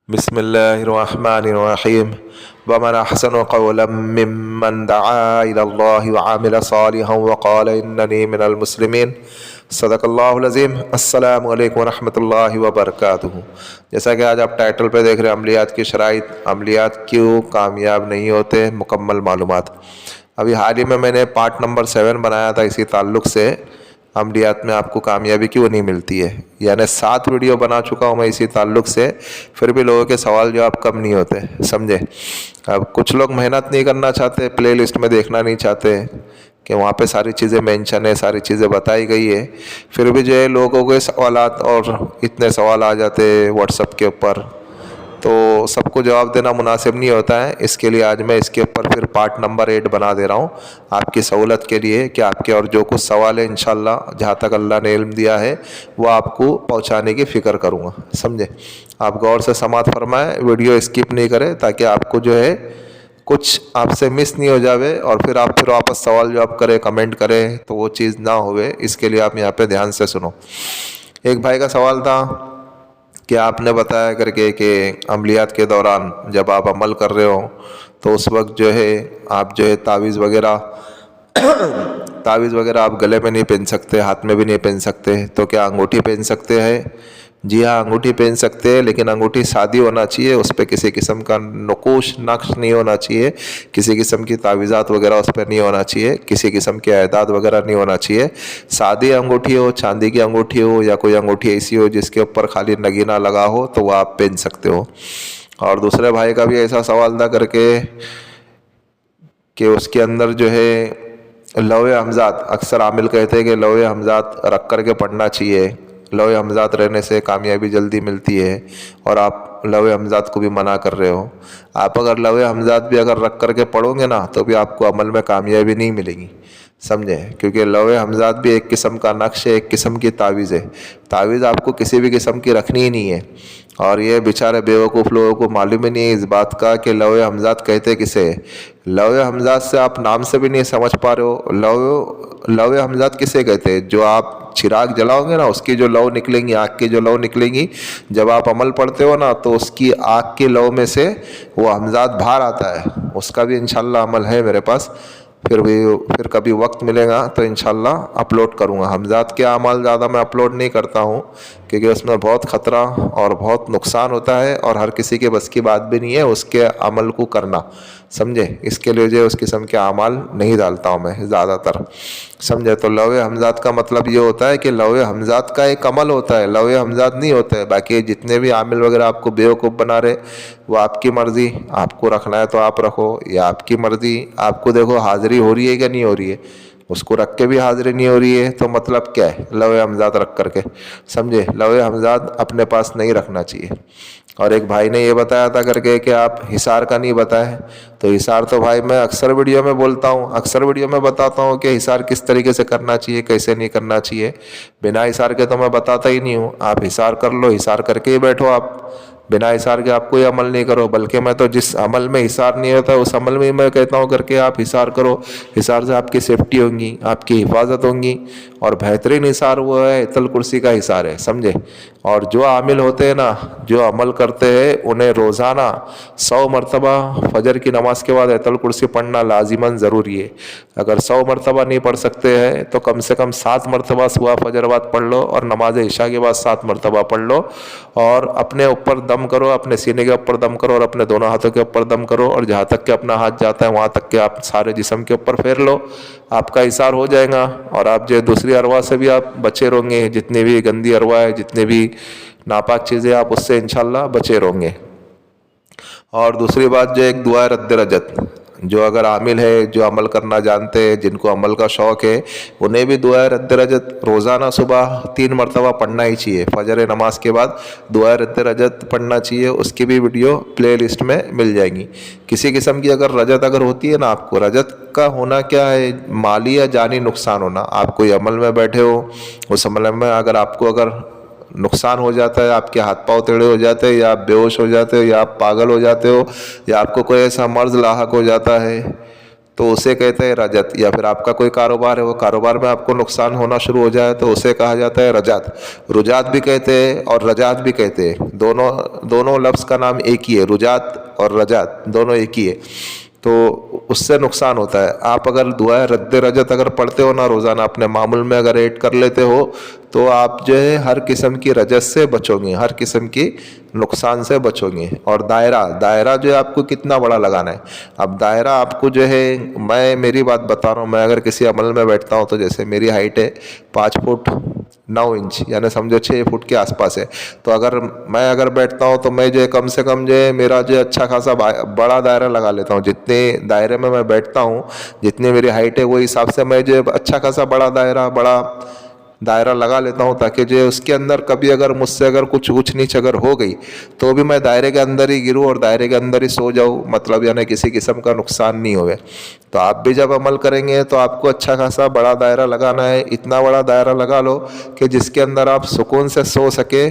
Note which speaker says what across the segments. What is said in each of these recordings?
Speaker 1: بسم الله الرحمن الرحيم ومن أحسن قولا ممن دعا إلى الله وعمل صالحا وقال إنني من المسلمين صدق اللہ العظیم۔ السلام علیکم ورحمۃ اللہ وبرکاتہ۔ جیسا کہ آج آپ ٹائٹل پہ دیکھ رہے ہیں عملیات کی شرائط، عملیات کیوں کامیاب نہیں ہوتے، مکمل معلومات۔ ابھی حال ہی میں نے پارٹ نمبر 7 بنایا تھا اسی تعلق سے، عملیات میں آپ کو کامیابی کیوں نہیں ملتی ہے، یعنی 7 ویڈیو بنا چکا ہوں میں اسی تعلق سے، پھر بھی لوگوں کے سوال جواب کم نہیں ہوتے، سمجھے۔ اب کچھ لوگ محنت نہیں کرنا چاہتے، پلے لسٹ میں دیکھنا نہیں چاہتے کہ وہاں پہ ساری چیزیں مینشن ہے، ساری چیزیں بتائی گئی ہے، پھر بھی جو ہے لوگوں کے سوالات اور اتنے سوال آ جاتے واٹس ایپ کے اوپر، تو سب کو جواب دینا مناسب نہیں ہوتا ہے۔ اس کے لیے آج میں اس کے اوپر پھر پارٹ نمبر 8 بنا دے رہا ہوں آپ کی سہولت کے لیے، کہ آپ کے اور جو کچھ سوال ہے انشاءاللہ جہاں تک اللہ نے علم دیا ہے وہ آپ کو پہنچانے کی فکر کروں گا، سمجھے۔ آپ غور سے سماعت فرمائیں، ویڈیو اسکپ نہیں کریں، تاکہ آپ کو جو ہے کچھ آپ سے مس نہیں ہو جاوے، اور پھر واپس سوال جواب کریں، کمنٹ کریں، تو وہ چیز نہ ہوئے۔ اس کے لیے آپ یہاں پہ دھیان سے سنو۔ ایک بھائی کا سوال تھا کہ آپ نے بتایا کر کے کہ عملیات کے دوران جب آپ عمل کر رہے ہو تو اس وقت جو ہے آپ جو ہے تعویذ وغیرہ آپ گلے میں نہیں پہن سکتے، ہاتھ میں بھی نہیں پہن سکتے، تو کیا انگوٹھی پہن سکتے ہیں؟ جی ہاں، انگوٹھی پہن سکتے ہیں، لیکن انگوٹھی سادی ہونا چاہیے، اس پہ کسی قسم کا نقش نہیں ہونا چاہیے، کسی قسم کی تعویذات وغیرہ اس پہ نہیں ہونا چاہیے، کسی قسم کے اعداد وغیرہ نہیں ہونا چاہیے۔ سادی انگوٹھی ہو، چاندی کی انگوٹھی ہو، یا کوئی انگوٹھی ایسی ہو جس کے اوپر خالی نگینہ لگا ہو، تو وہ آپ پہن سکتے ہو۔ اور دوسرے بھائی کا بھی ایسا سوال تھا کر کے کہ اس کے اندر جو ہے لوح حمزات، اکثر عامل کہتے ہیں کہ لوح حمزات رکھ کر کے پڑھنا چاہیے، لوح حمزات رہنے سے کامیابی جلدی ملتی ہے، اور آپ لوح حمزات کو بھی منع کر رہے ہو۔ آپ اگر لوح حمزات بھی اگر رکھ کر کے پڑھو گے نا تو بھی آپ کو عمل میں کامیابی نہیں ملے گی، سمجھے، کیونکہ لوح حمزات بھی ایک قسم کا نقش ہے، ایک قسم کی تعویذ ہے۔ تعویذ آپ کو کسی بھی قسم کی رکھنی ہی نہیں ہے، اور یہ بیچارے بیوقوف لوگوں کو معلوم ہی نہیں ہے اس بات کا کہ لوح حمزات کہتے کسے۔ لوح حمزات سے آپ نام سے بھی نہیں سمجھ پا رہے ہو، لوح حمزات کسے کہتے ہیں؟ جو آپ چراغ جلاؤ گے نا، اس کی جو لو نکلیں گی، آگ کی جو لو نکلیں گی، جب آپ عمل پڑھتے ہو نا تو اس کی آگ کی لو میں سے وہ حمزات باہر آتا ہے۔ اس کا بھی انشاءاللہ عمل ہے میرے پاس، پھر کبھی وقت ملے گا تو انشاءاللہ اپلوڈ کروں گا۔ حمزات کے اعمال زیادہ میں اپلوڈ نہیں کرتا ہوں، کیونکہ اس میں بہت خطرہ اور بہت نقصان ہوتا ہے، اور ہر کسی کے بس کی بات بھی نہیں ہے اس کے عمل کو کرنا، سمجھے۔ اس کے لیے جو اس قسم کے اعمال نہیں ڈالتا ہوں میں زیادہ تر، سمجھے۔ تو لوح حمزات کا مطلب یہ ہوتا ہے کہ لوح حمزات کا ایک عمل ہوتا ہے، لوح حمزات نہیں ہوتا ہے۔ باقی جتنے بھی عامل وغیرہ آپ کو بیوقوف بنا رہے، وہ آپ کی مرضی، آپ کو رکھنا ہے تو آپ رکھو، یا آپ کی مرضی۔ آپ کو دیکھو حاضری ہو رہی ہے کہ نہیں ہو رہی ہے، اس کو رکھ کے بھی حاضری نہیں ہو رہی ہے، تو مطلب کیا ہے لوح حمزات رکھ کر کے، سمجھے۔ لوح حمزات اپنے پاس نہیں رکھنا چاہیے۔ اور ایک بھائی نے یہ بتایا تھا کر کے کہ آپ حصار کا نہیں بتائے، تو حصار تو بھائی میں اکثر ویڈیو میں بولتا ہوں، اکثر ویڈیو میں بتاتا ہوں کہ حصار کس طریقے سے کرنا چاہیے، کیسے نہیں کرنا چاہیے۔ بنا حصار کے تو میں بتاتا ہی نہیں ہوں۔ آپ حصار کر لو، حصار کر کے ہی بیٹھو، آپ بنا حصار کے آپ کوئی عمل نہیں کرو، بلکہ میں تو جس عمل میں حصار نہیں ہوتا اس عمل میں میں کہتا ہوں کر کے آپ حصار کرو۔ حصار سے آپ کی سیفٹی ہوں گی، آپ کی حفاظت ہوں گی، اور بہترین حصار وہ ہے ایت الکرسی کا حصار ہے، سمجھے۔ اور جو عامل ہوتے ہیں نا، جو عمل کرتے ہیں، انہیں روزانہ 100 مرتبہ فجر کی نماز کے بعد ایت الکرسی پڑھنا لازماً ضروری ہے۔ اگر 100 مرتبہ نہیں پڑھ سکتے ہیں تو کم سے کم 7 مرتبہ صبح فجر بعد پڑھ لو، اور نماز عشاء کے بعد 7 مرتبہ پڑھ لو، اور اپنے اوپر دم کرو، اپنے سینے کے اوپر دم کرو، اور اپنے دونوں ہاتھوں کے اوپر دم کرو، اور جہاں تک کہ اپنا ہاتھ جاتا ہے وہاں تک کہ آپ سارے جسم کے اوپر پھیر لو، آپ کا حصار ہو جائے گا۔ اور آپ جو دوسری ارواح سے بھی آپ بچے رہیں گے، جتنی بھی گندی ارواح ہے، جتنے بھی ناپاک چیزیں، آپ اس سے انشاءاللہ بچے رہیں گے۔ اور دوسری بات جو ایک دعا رد رجت، جو اگر عامل ہے، جو عمل کرنا جانتے ہیں، جن کو عمل کا شوق ہے، انہیں بھی دعا رد رجت روزانہ صبح 3 مرتبہ پڑھنا ہی چاہیے۔ فجر نماز کے بعد دعا رد رجت پڑھنا چاہیے، اس کی بھی ویڈیو پلے لسٹ میں مل جائیں گی۔ کسی قسم کی اگر رجت اگر ہوتی ہے نا، آپ کو رجت کا ہونا کیا ہے، مالی یا جانی نقصان ہونا۔ آپ کوئی عمل میں بیٹھے ہو، اس عمل میں اگر آپ کو اگر نقصان ہو جاتا ہے، آپ کے ہاتھ پاؤں ٹیڑھے ہو جاتے ہیں، یا آپ بے ہوش ہو جاتے ہو، یا آپ پاگل ہو جاتے ہو، یا آپ کو کوئی ایسا مرض لاحق ہو جاتا ہے، तो उसे कहते हैं रजत। या फिर आपका कोई कारोबार है, वो कारोबार में आपको नुकसान होना शुरू हो जाए तो उसे कहा जाता है रजत। रुजात भी कहते हैं और रजात भी कहते हैं, दोनों लफ्ज़ का नाम एक ही है, रुजात और रजात दोनों एक ही है। तो उससे नुकसान होता है। आप अगर दुआ रद्द रजत अगर पढ़ते हो ना रोज़ाना, अपने मामूल में अगर ऐड कर लेते हो, तो आप जो है हर किस्म की रजत से बचोगे, हर किस्म की नुकसान से बचोगे। और दायरा जो है आपको कितना बड़ा लगाना है। अब दायरा आपको जो है, मैं मेरी बात बता रहा हूँ, मैं अगर किसी अमल में बैठता हूँ तो जैसे मेरी हाइट है 5 फुट 9 इंच, यानी समझो 6 फुट के आसपास है। तो मैं बैठता हूँ तो मैं जो है कम से कम जो है मेरा जो अच्छा खासा बड़ा दायरा लगा लेता हूँ। जितने दायरे में मैं बैठता हूँ, जितनी मेरी हाइट है, वो हिसाब से मैं जो है अच्छा खासा बड़ा दायरा लगा लेता हूँ, ताकि जो है उसके अंदर कभी अगर मुझसे अगर कुछ ऊंच नीच अगर हो गई तो भी मैं दायरे के अंदर ही गिरूँ और दायरे के अंदर ही सो जाऊँ, मतलब यानी किसी किस्म का नुकसान नहीं होवे। तो आप भी जब अमल करेंगे तो आपको अच्छा खासा बड़ा दायरा लगाना है। इतना बड़ा दायरा लगा लो कि जिसके अंदर आप सुकून से सो सके।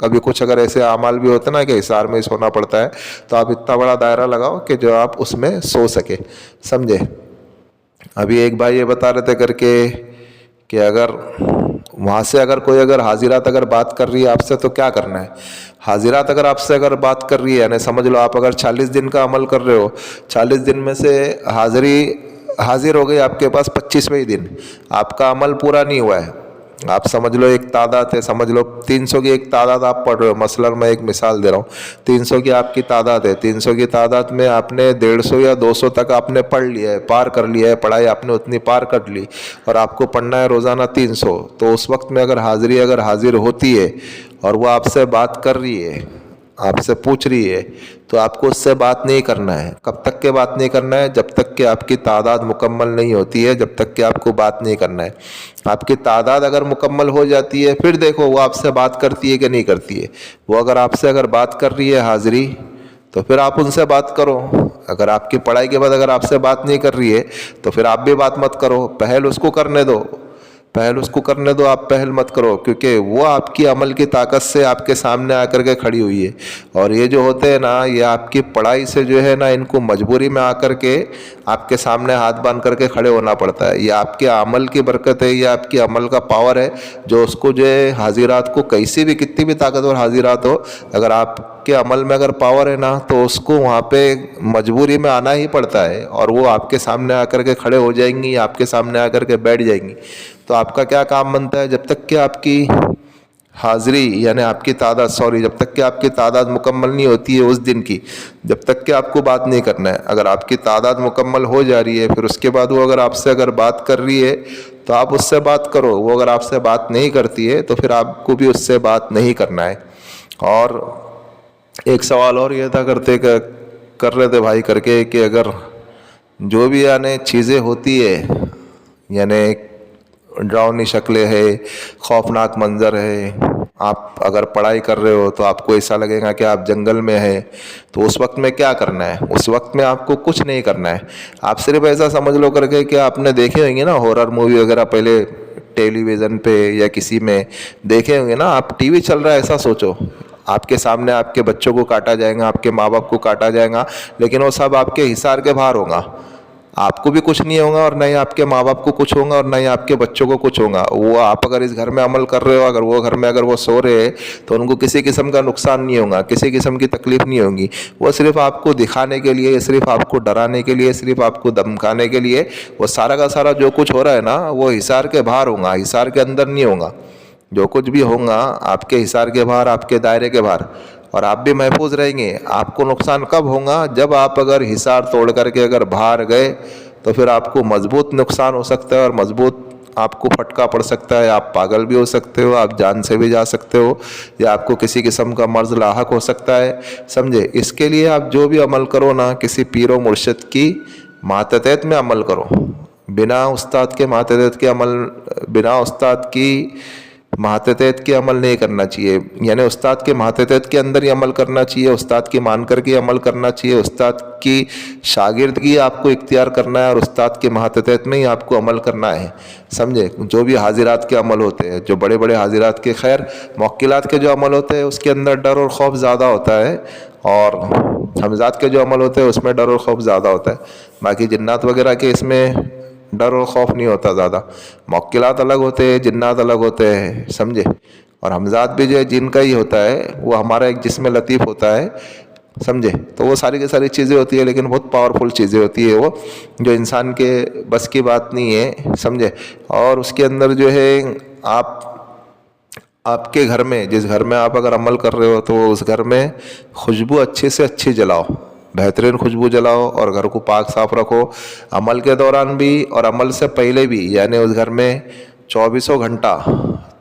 Speaker 1: कभी कुछ अगर ऐसे अमाल भी होते ना कि हिसार में ही सोना पड़ता है, तो आप इतना बड़ा दायरा लगाओ कि जो आप उसमें सो सके, समझे। अभी एक भाई ये बता रहे थे करके कि अगर वहाँ से अगर कोई अगर हाजिरात अगर बात कर रही है आपसे तो क्या करना है। हाजिरात अगर आपसे अगर बात कर रही है, यानी समझ लो आप अगर 40 दिन का अमल कर रहे हो, 40 दिन में से हाजिर हो गई आपके पास 25वें दिन, आपका अमल पूरा नहीं हुआ है। आप समझ लो एक तादाद है, समझ लो 300 की एक तादाद आप पढ़ रहे हो, मसलन मैं एक मिसाल दे रहा हूँ, 300 की आपकी तादाद है। 300 की तादाद में आपने 150 या 200 तक आपने पढ़ लिया है, पार कर लिया है, पढ़ाई आपने उतनी पार कर ली, और आपको पढ़ना है रोज़ाना 300। तो उस वक्त में अगर हाजिर होती है और वो आपसे बात कर रही है, आपसे पूछ रही है, तो आपको उससे बात नहीं करना है। कब तक के बात नहीं करना है? जब तक कि आपकी तादाद मुकम्मल नहीं होती है, जब तक कि आपको बात नहीं करना है। आपकी तादाद अगर मुकम्मल हो जाती है, फिर देखो वो आपसे बात करती है कि नहीं करती है। वो अगर बात कर रही है हाजिरी, तो फिर आप उनसे बात करो। अगर आपकी पढ़ाई के बाद अगर आपसे बात नहीं कर रही है, तो फिर आप भी बात मत करो, पहल उसको करने दो, आप पहल मत करो, क्योंकि वो आपकी अमल की ताकत से आपके सामने आकर के खड़ी हुई है। और ये जो होते हैं ना, ये आपकी पढ़ाई से जो है ना, इनको मजबूरी में आकर के आपके सामने हाथ बांध करके खड़े होना पड़ता है। ये आपके अमल की बरकत है, ये आपकी अमल का पावर है, जो उसको जो है हाजिरात को, कैसी भी कितनी भी ताकतवर हाजिरात हो, अगर आपके अमल में अगर पावर है ना, तो उसको वहाँ पे मजबूरी में आना ही पड़ता है, और वो आपके सामने आकर के खड़े हो जाएंगी, आपके सामने आकर के बैठ जाएंगी। तो आपका क्या काम बनता है? जब तक कि आपकी हाजिरी यानी आपकी तादाद जब तक कि आपकी तादाद मुकम्मल नहीं होती है उस दिन की, जब तक कि आपको बात नहीं करना है। अगर आपकी तादाद मुकम्मल हो जा रही है, फिर उसके बाद वो अगर आपसे अगर बात कर रही है, तो आप उससे बात करो। वो अगर आपसे बात नहीं करती है, तो फिर आपको भी उससे बात नहीं करना है। और एक सवाल और ये था कर रहे थे भाई करके, कि अगर जो भी यानी चीज़ें होती है, यानी डरावनी शक्लें है, खौफनाक मंज़र है, आप अगर पढ़ाई कर रहे हो तो आपको ऐसा लगेगा कि आप जंगल में हैं, तो उस वक्त में क्या करना है? उस वक्त में आपको कुछ नहीं करना है। आप सिर्फ ऐसा समझ लो करके कि आपने देखे होंगे ना हॉरर मूवी वगैरह, पहले टेलीविज़न पे या किसी में देखे होंगे ना, आप टीवी चल रहा है ऐसा सोचो, आपके सामने आपके बच्चों को काटा जाएगा, आपके माँ बाप को काटा जाएगा, लेकिन वो सब आपके हिसार के बाहर होगा। आपको भी कुछ नहीं होगा, और न ही आपके माँ बाप को कुछ होगा, और न ही आपके बच्चों को कुछ होगा। वो आप अगर इस घर में अमल कर रहे हो, अगर वो घर में अगर वो सो रहे हैं, तो उनको किसी किस्म का नुकसान नहीं होगा, किसी किस्म की तकलीफ नहीं होगी। वो सिर्फ आपको दिखाने के लिए, सिर्फ आपको डराने के लिए, सिर्फ आपको धमकाने के लिए, वो सारा का सारा जो कुछ हो रहा है ना, वो हिसार के बाहर होगा, हिसार के अंदर नहीं होगा। जो कुछ भी होगा आपके हिसार के बाहर, आपके दायरे के बाहर, और आप भी महफूज रहेंगे। आपको नुकसान कब होगा? जब आप अगर हिसार तोड़ करके अगर बाहर गए, तो फिर आपको मजबूत नुकसान हो सकता है, और मजबूत आपको फटका पड़ सकता है। आप पागल भी हो सकते हो, आप जान से भी जा सकते हो, या आपको किसी किस्म का मर्ज लाहक हो सकता है, समझे। इसके लिए आप जो भी अमल करो ना, किसी पीर व मुर्शिद की मातहत में अमल करो। बिना उस्ताद के मातहत के अमल, बिना उस्ताद की मातहत के अमल नहीं करना चाहिए, यानी उस्ताद के मातहत के अंदर ही अमल करना चाहिए, उस्ताद की मान करके अमल करना चाहिए, उस्ताद की शागिर्दगी आपको इख्तियार करना है और उस्ताद के मातहत में ही आपको अमल करना है। समझे? जो भी हाजिरात के अमल होते हैं, जो बड़े बड़े हाजिरात के, खैर मौक्किलात के जो अमल होते हैं उसके अंदर डर और खौफ ज़्यादा होता है, और हमजात के जो अमल होते हैं उसमें डर और खौफ ज़्यादा होता है। बाकी जिन्नात वगैरह के इसमें डर और खौफ नहीं होता ज़्यादा। मौक्किलात अलग होते हैं, जिन्नात अलग होते हैं, समझे? और हमजात भी जो है जिनका ही होता है, वो हमारा एक जिस्म लतीफ़ होता है, समझे? तो वो सारी की सारी चीज़ें होती है, लेकिन बहुत पावरफुल चीज़ें होती है वो, जो इंसान के बस की बात नहीं है, समझे? और उसके अंदर जो है आपके घर में, जिस घर में आप अगर अमल कर रहे हो, तो उस घर में खुशबू अच्छे से अच्छी जलाओ, बेहतरीन खुशबू जलाओ और घर को पाक साफ रखो, अमल के दौरान भी और अमल से पहले भी। यानी उस घर में 24 घंटा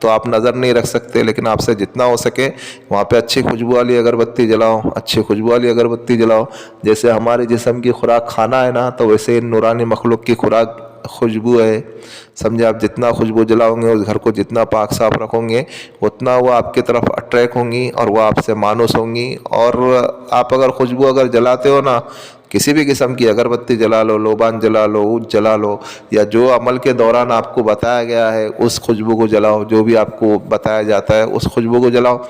Speaker 1: तो आप नज़र नहीं रख सकते, लेकिन आपसे जितना हो सके वहाँ पे अच्छी खुशबू वाली अगरबत्ती जलाओ, अच्छी खुशबू वाली अगरबत्ती जलाओ। जैसे हमारे जिस्म की खुराक खाना है ना, तो वैसे ही नूरानी मखलूक की खुराक खुशबू है, समझे? आप जितना खुशबू जलाओगे, उस घर को जितना पाक साफ रखोगे, उतना वो आपकी तरफ अट्रैक्ट होंगी और वो आपसे मानूस होंगी। और आप अगर खुशबू अगर जलाते हो ना, किसी भी किस्म की अगरबत्ती जला लो, लोबान जला लो, ऊद जला लो, या जो अमल के दौरान आपको बताया गया है उस खुशबू को जलाओ, जो भी आपको बताया जाता है उस खुशबू को जलाओ।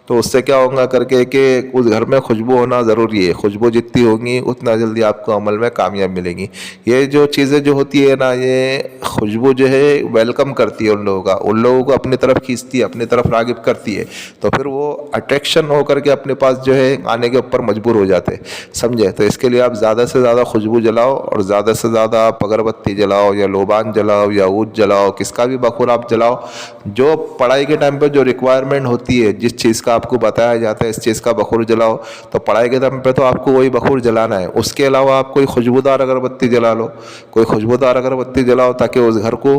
Speaker 1: तो उससे क्या होगा करके कि उस घर में खुशबू होना ज़रूरी है। खुशबू जितनी होगी उतना जल्दी आपको अमल में कामयाब मिलेगी। ये जो चीज़ें जो होती है ना, ये खुशबू जो है वेलकम करती है उन लोगों का, उन लोगों को अपनी तरफ खींचती है, अपनी तरफ रागिब करती है। तो फिर वो अट्रैक्शन होकर के अपने पास जो है आने के ऊपर मजबूर हो जाते हैं, समझे? तो इसके लिए आप ज़्यादा से ज़्यादा खुशबू जलाओ और ज़्यादा से ज़्यादा आप अगरबत्ती जलाओ या लोबान जलाओ या ऊद जलाओ, किसका भी बखूर आप जलाओ। जो पढ़ाई के टाइम पर जो रिक्वायरमेंट होती है, जिस चीज़ का आपको बताया जाता है इस चीज़ का बखूर जलाओ, तो पढ़ाई के दम पे तो आपको वही बखूर जलाना है। उसके अलावा आप कोई खुशबूदार अगरबत्ती जला लो, कोई खुशबूदार अगरबत्ती जलाओ, ताकि उस घर को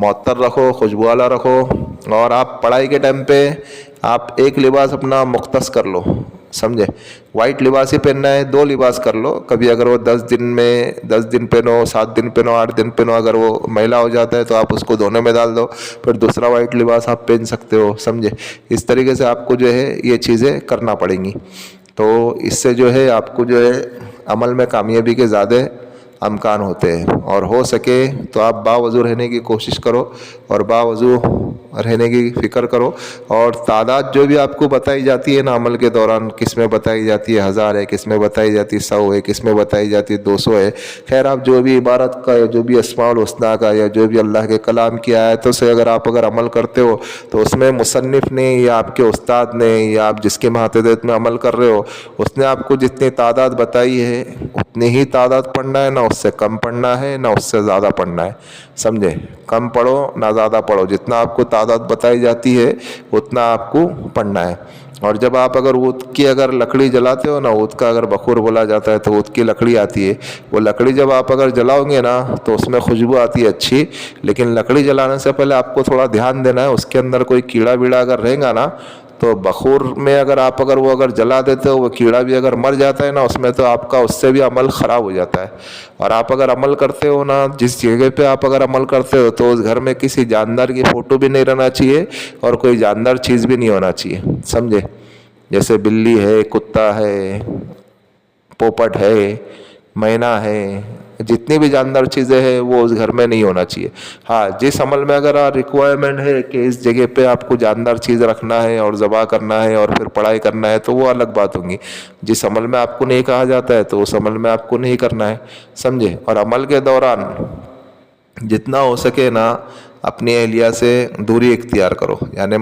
Speaker 1: मुअत्तर रखो, खुशबू वाला रखो। और आप पढ़ाई के टाइम पे आप एक लिबास अपना मुख्तस कर लो, समझे? वाइट लिबास ही पहनना है, 2 लिबास कर लो। कभी अगर वो 10 दिन में 10 दिन पहनो, 7 दिन पहनो, 8 दिन पहनो, अगर वो मैला हो जाता है तो आप उसको धोने में डाल दो, फिर दूसरा वाइट लिबास आप पहन सकते हो, समझे? इस तरीके से आपको जो है ये चीज़ें करना पड़ेंगी। तो इससे जो है आपको जो है अमल में कामयाबी के ज़्यादा अमकान होते हैं। और हो सके तो आप बावज़ू रहने की कोशिश करो और बावज़ू रहने की फ़िक्र करो। और तादाद जो भी आपको बताई जाती है ना अमल के दौरान, किस में बताई जाती है 1000 है, किस में बताई जाती है 100 है, किस में बताई जाती है 200 है। खैर, आप जो भी इबारत का या जो भी अस्माउल हुस्ना का या जो भी अल्लाह के कलाम की आयतों से अगर आप अमल करते हो, तो उसमें मुसन्निफ़ ने या आपके उस्ताद ने या आप जिसके मातहत में अमल कर रहे हो, उसने आपको जितनी तादाद बताई है उतनी ही तादाद पढ़ना है, ना उससे कम पढ़ना है ना उससे ज़्यादा पढ़ना है, समझे? कम पढ़ो ना ज़्यादा पढ़ो, जितना आपको तादाद बताई जाती है उतना आपको पढ़ना है। और जब आप अगर ऊद की अगर लकड़ी जलाते हो ना, ऊद का अगर बखूर बोला जाता है, तो ऊद की लकड़ी आती है, वो लकड़ी जब आप अगर जलाओगे ना तो उसमें खुशबू आती है अच्छी। लेकिन लकड़ी जलाने से पहले आपको थोड़ा ध्यान देना है, उसके अंदर कोई कीड़ा वीड़ा अगर रहेगा ना, तो बखूर में अगर आप वो अगर जला देते हो, वो कीड़ा भी अगर मर जाता है ना उसमें, तो आपका उससे भी अमल ख़राब हो जाता है। और आप अगर अमल करते हो ना, जिस जगह पे आप अगर अमल करते हो, तो उस घर में किसी जानदार की फ़ोटो भी नहीं रहना चाहिए और कोई जानदार चीज़ भी नहीं होना चाहिए, समझे? जैसे बिल्ली है, कुत्ता है, पोपट है, मैना है, जितनी भी जानदार चीज़ें हैं वो उस घर में नहीं होना चाहिए। हाँ, जिस अमल में अगर रिक्वायरमेंट है कि इस जगह पे आपको जानदार चीज़ रखना है और ज़बा करना है और फिर पढ़ाई करना है, तो वो अलग बात होगी। जिस अमल में आपको नहीं कहा जाता है तो उस अमल में आपको नहीं करना है, समझे? और अमल के दौरान जितना हो सके ना अपनी अहलिया से दूरी इख्तियार करो, यानी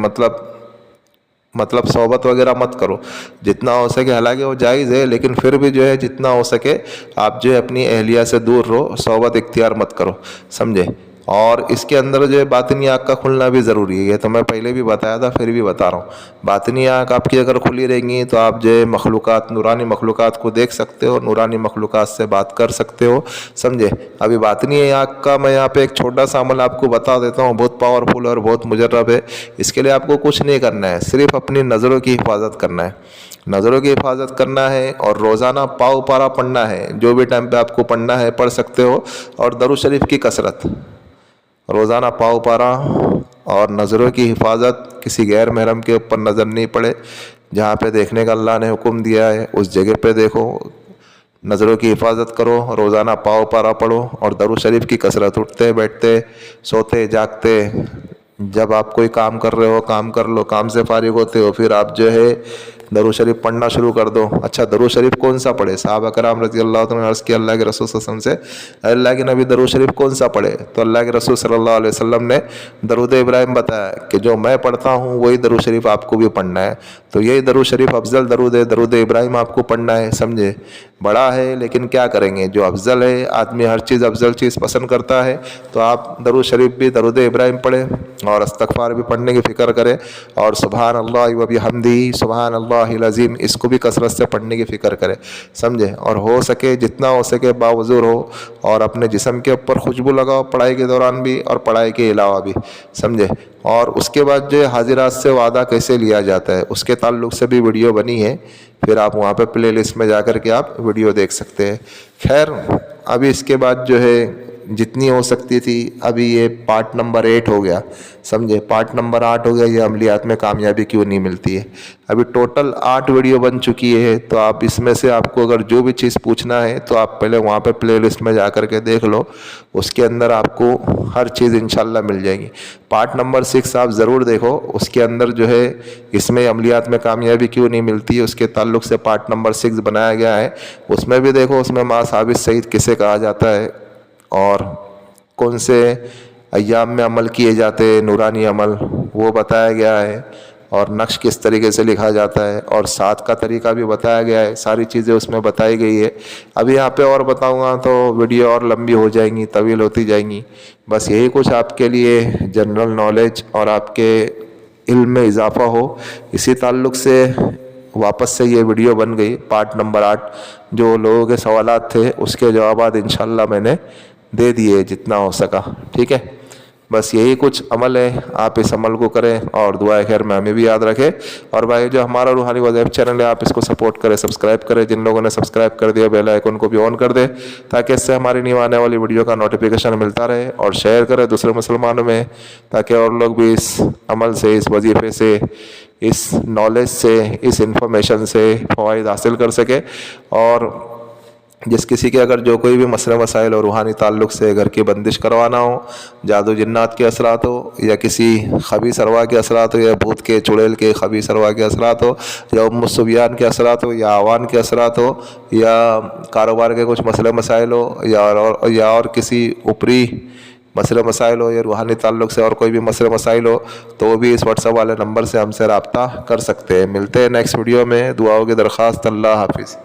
Speaker 1: मतलब सोबत वगैरह मत करो जितना हो सके। हालांकि वो जायज़ है, लेकिन फिर भी जो है जितना हो सके आप जो है अपनी अहलिया से दूर रहो, सोबत इख्तियार मत करो, समझे? और इसके अंदर जो है बातिनी आँख का खुलना भी ज़रूरी है। ये तो मैं पहले भी बताया था, फिर भी बता रहा हूँ। बातिनी आँख आपकी अगर खुली रहेंगी तो आप जो है मखलूक़ात, नूरानी मखलूक़ात को देख सकते हो, नूरानी मखलूक़ात से बात कर सकते हो, समझे? अभी बातिनी आँख का मैं यहाँ पे एक छोटा सा अमल आपको बता देता हूँ, बहुत पावरफुल और बहुत मुजर्रब है। इसके लिए आपको कुछ नहीं करना है, सिर्फ अपनी नज़रों की हिफाजत करना है, नज़रों की हिफाजत करना है। और रोज़ाना पाव पारा पढ़ना है, जो भी टाइम पे आपको पढ़ना है पढ़ सकते हो। और दरूद शरीफ की कसरत, रोज़ाना पाव पारा اور نظروں کی حفاظت، کسی غیر محرم کے اوپر نظر نہیں پڑے، جہاں پہ دیکھنے کا اللہ نے حکم دیا ہے اس جگہ پہ دیکھو، نظروں کی حفاظت کرو، روزانہ پاؤ پارا پڑھو، اور درود شریف کی کثرت، اٹھتے بیٹھتے سوتے جاگتے، جب آپ کوئی کام کر رہے ہو کام کر لو، کام سے فارغ ہوتے ہو پھر آپ جو ہے درود شریف پڑھنا شروع کر دو۔ اچھا درود شریف کون سا پڑھے؟ صحابہ کرام رضی اللہ عنہ نے عرض کیا اللہ کے رسول صلی اللہ علیہ وسلم سے، اللہ کے نبی درود شریف کون سا پڑھے؟ تو اللہ کے رسول صلی اللہ علیہ وسلم نے درود ابراہیم بتایا کہ جو میں پڑھتا ہوں وہی درود شریف آپ کو بھی پڑھنا ہے۔ تو یہی درود شریف افضل درود ہے، درود ابراہیم آپ کو پڑھنا ہے، سمجھے؟ بڑا ہے لیکن کیا کریں گے، جو افضل ہے، آدمی ہر چیز افضل چیز پسند کرتا ہے، تو آپ درود شریف بھی درود ابراہیم پڑھیں اور استغفار بھی پڑھنے کی فکر کریں، اور سبحان اللہ و بحمدہ سبحان اللہ العظیم اس کو بھی کثرت سے پڑھنے کی فکر کریں، سمجھے؟ اور ہو سکے جتنا ہو سکے باوضو رہو، اور اپنے جسم کے اوپر خوشبو لگاؤ پڑھائی کے دوران بھی اور پڑھائی کے علاوہ بھی، سمجھے؟ اور اس کے بعد جو حاضرات سے وعدہ کیسے لیا جاتا ہے اس کے تعلق سے بھی ویڈیو بنی ہے، پھر آپ وہاں پہ پلے لسٹ میں جا کر کے آپ ویڈیو دیکھ سکتے ہیں۔ خیر ابھی اس کے بعد جو ہے جتنی ہو سکتی تھی، ابھی یہ پارٹ نمبر 8 ہو گیا، سمجھے؟ پارٹ نمبر 8 ہو گیا، یہ عملیات میں کامیابی کیوں نہیں ملتی ہے۔ ابھی ٹوٹل 8 ویڈیو بن چکی ہے، تو آپ اس میں سے آپ کو اگر جو بھی چیز پوچھنا ہے تو آپ پہلے وہاں پہ پلے لسٹ میں جا کر کے دیکھ لو، اس کے اندر آپ کو ہر چیز انشاءاللہ مل جائے گی۔ پارٹ نمبر 6 آپ ضرور دیکھو، اس کے اندر جو ہے اس میں عملیات میں کامیابی کیوں نہیں ملتی ہے اس کے تعلق سے پارٹ نمبر 6 بنایا گیا ہے، اس میں بھی دیکھو، اس میں ماں ثابت سعید کسے کہا جاتا ہے اور کون سے ایام میں عمل کیے جاتے ہیں، نورانی عمل وہ بتایا گیا ہے، اور نقش کس طریقے سے لکھا جاتا ہے، اور ساتھ کا طریقہ بھی بتایا گیا ہے، ساری چیزیں اس میں بتائی گئی ہے۔ ابھی یہاں پہ اور بتاؤں گا تو ویڈیو اور لمبی ہو جائیں گی، طویل ہوتی جائیں گی، بس یہی کچھ آپ کے لیے جنرل نالج اور آپ کے علم میں اضافہ ہو، اسی تعلق سے واپس سے یہ ویڈیو بن گئی پارٹ نمبر 8۔ جو لوگوں کے سوالات تھے اس کے جوابات انشاءاللہ میں نے دے دیے جتنا ہو سکا، ٹھیک ہے؟ بس یہی کچھ عمل ہے، آپ اس عمل کو کریں اور دعائے خیر میں ہمیں بھی یاد رکھیں۔ اور بھائی جو ہمارا روحانی وظائف چینل ہے آپ اس کو سپورٹ کریں، سبسکرائب کریں، جن لوگوں نے سبسکرائب کر دیا بیل آئیکن کو بھی آن کر دیں تاکہ اس سے ہماری نیو آنے والی ویڈیو کا نوٹیفیکیشن ملتا رہے، اور شیئر کریں دوسرے مسلمانوں میں تاکہ اور لوگ بھی اس عمل سے، اس وظیفے سے، اس نالج سے، اس انفارمیشن سے فوائد حاصل کر سکے۔ اور جس کسی کے اگر جو کوئی بھی مسئلے مسائل اور روحانی تعلق سے گھر کی بندش کروانا ہو، جادو جنات کے اثرات ہو، یا کسی خبیث ارواح کے اثرات ہو، یا بھوت کے چڑیل کے خبیث ارواح کے اثرات ہو، یا ام الصبیان کے اثرات ہو، یا آوان کے اثرات ہو، یا کاروبار کے کچھ مسئلے مسائل ہو، یا اور کسی اوپری مسئلے مسائل ہو، یا روحانی تعلق سے اور کوئی بھی مسئلے مسائل ہو، تو وہ بھی اس واٹس ایپ والے نمبر سے ہم سے رابطہ کر سکتے ہیں۔ ملتے ہیں نیکسٹ ویڈیو میں، دعاؤں کی درخواست۔ اللہ حافظ۔